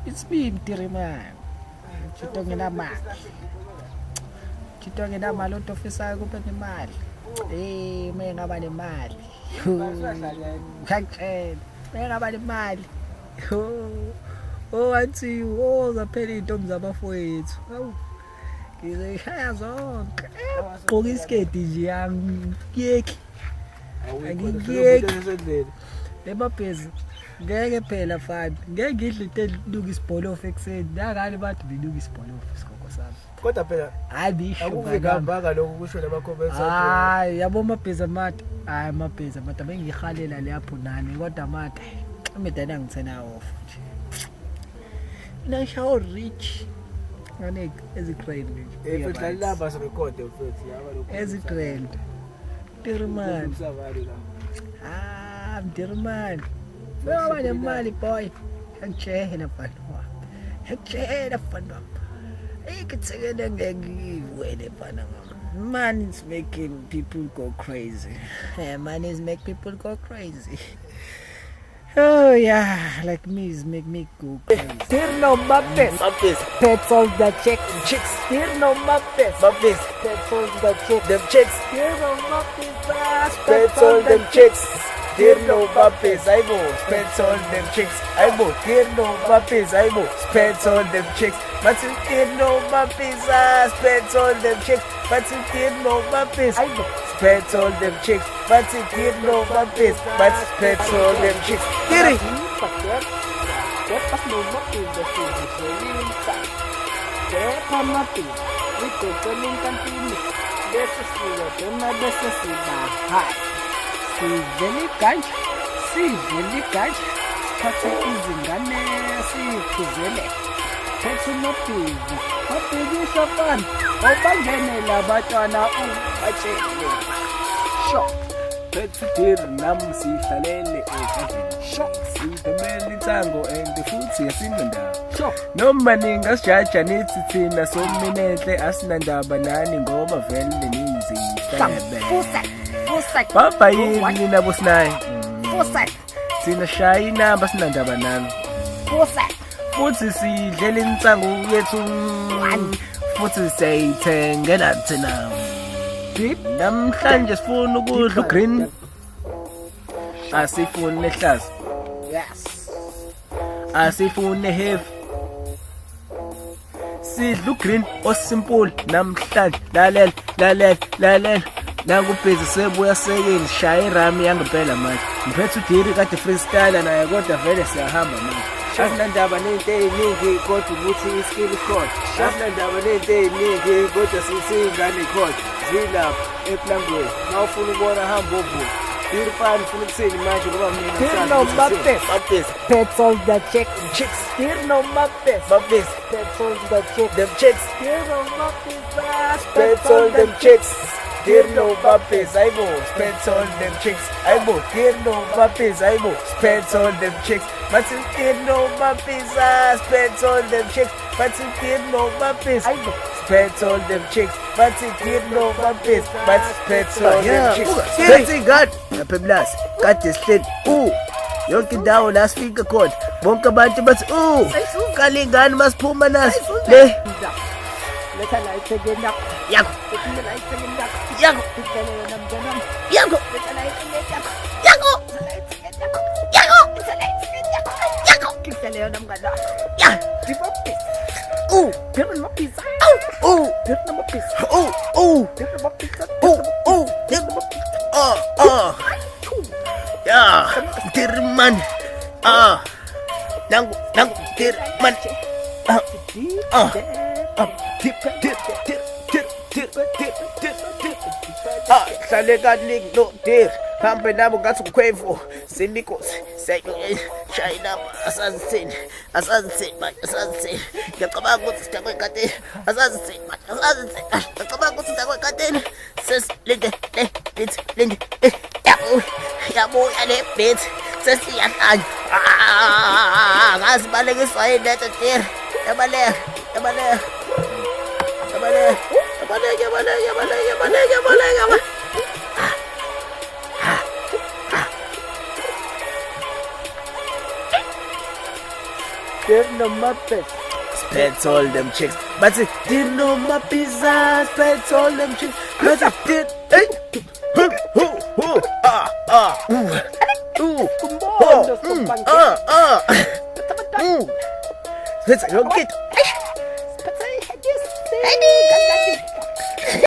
It's me Mtiriman. Chito nginamali. Chito nginamali otofisayo kuba nemali. Uma ngaba nemali. Ngakutshela. Uma ngaba nemali. Auntie, zaphela iy'ntombi zabafowethu. Hawu. Ngizoyishaya zonke. Gqoka isiketi nje yami. Kiyeki. Angikiyeki. Lebabhezi. Ngeke phela fani. Ngeke ngidle into eluka isibholofu ekuseni. Nakani bathi biluka isibholofu isikoko sami. Kodwa phela Hayi bisho akuvekambanga lokho kusho nabakhombesa. Hayi yabo mabhezi amade. Hayi mabhezi amade bengihalela lapho nani kodwa amade. Imidana ngithena off nje. Nashaw rich. Ngane ezigrade nje. Futhi laba record futhi yaba lokho. Ezigrade. Dirman. Dirman. Waba nemali boy. Ngijehela mfana wami. Ngijehela mfana wami. Ikithekele ngiwele mfana wami. Money is making people go crazy. Money is make people go crazy. Oh yeah, like me is make me go crazy. Still no Muppets. Petrol the chicks. Still no Muppets. Petrol the chicks. Them chicks. Still no Muppets. Petrol them chicks. Still no Muppets. I go. Petrol them chicks. I go. Still no Muppets. I go. Petrol them chicks. But still no Muppets. Petrol them chicks. But still no Muppets. I go. Petrol them chicks. But still no Muppets. But petrol them chicks. Get it. Pas no Muppets the thing. Siapa mati? Itu peningkan ini. Desa sudah kena desa sudah. Hai. Si jeli kaj. Pati izingane si kuzele. Pati mapigi. Mapigi shapan. Obangene labatwana achele. Shock. Peti tir nam sihlalele ekavini. Shock. Sitemeli tango and futhi yasinda. Shock. Noma ningasjaja nithi thina sominenhle asinandaba nani ngoba vele ninzifebe. Fusa. Baba yini nabo sinayi. Fusa. Thina shaya inamba sinandaba nani. Fusa. Futhi sidlela insango yethu futhi siyayithengela thina. Namhlanje sifuna ukudla green. Asifuni nehlaza. Yes. Asifuni heavy. Sidlu green osimple namhlanje lalela nakubhezi sebuya sekeli shaya irami yangempela manje ngiphethe udiri kade freestyle naye kodwa vele siyahamba manje asinandaba nento eziningi kodwa ukuthi iskill code asinandaba nento eziningi kodwa sisingane code zilapha eplangweni mawufuna ukubona hamba ovuka Irfan ufuna ukuthini manje ngoba mina Muppets. Petrol the chicks. Still no Muppets. Petrol the chicks. Them chicks. Still no Muppets. Petrol them chicks. Dear no Muppets, I go. Petrol them chicks. I go. Dear no Muppets, I go. Petrol them chicks. But still no Muppets. Petrol them chicks. But still no Muppets. I go. Petrol them chicks. But still no Muppets. But petrol them chicks. Betty God. Peblas. Got this shit. Yonke indawo la sifika khona bonke abantu bathi kalingani masiphuma naso le Letha la ithekeni yakho. yakho Letha la ithekeni yakho. yakho Ithekeni yona mntanami. yakho Letha la ithekeni yakho. yakho Letha la ithekeni yakho. yakho Letha la ithekeni yakho. yakho Ithekeni yona mngani. ya Muppets. Pera Muppets. Pera Muppets. Pera Muppets. ya Dirman nangu Dirman hlale kaningi no dir hambe nabo ngathi ukhwevu sinikosi shayina asazithini manje ngiyacabanga ukuthi sidakwe ekadeni asazithini manje ngiyacabanga ukuthi sidakwe ekadeni sesilinde le bithi yabuya le bithi sesiyahlanya ngazibalekiswa yini letho dir yabaleka Did no Muppets. Spends all them chicks. But say, did no Muppets. Spends all them chicks. But say, did. Hey. Let's go get.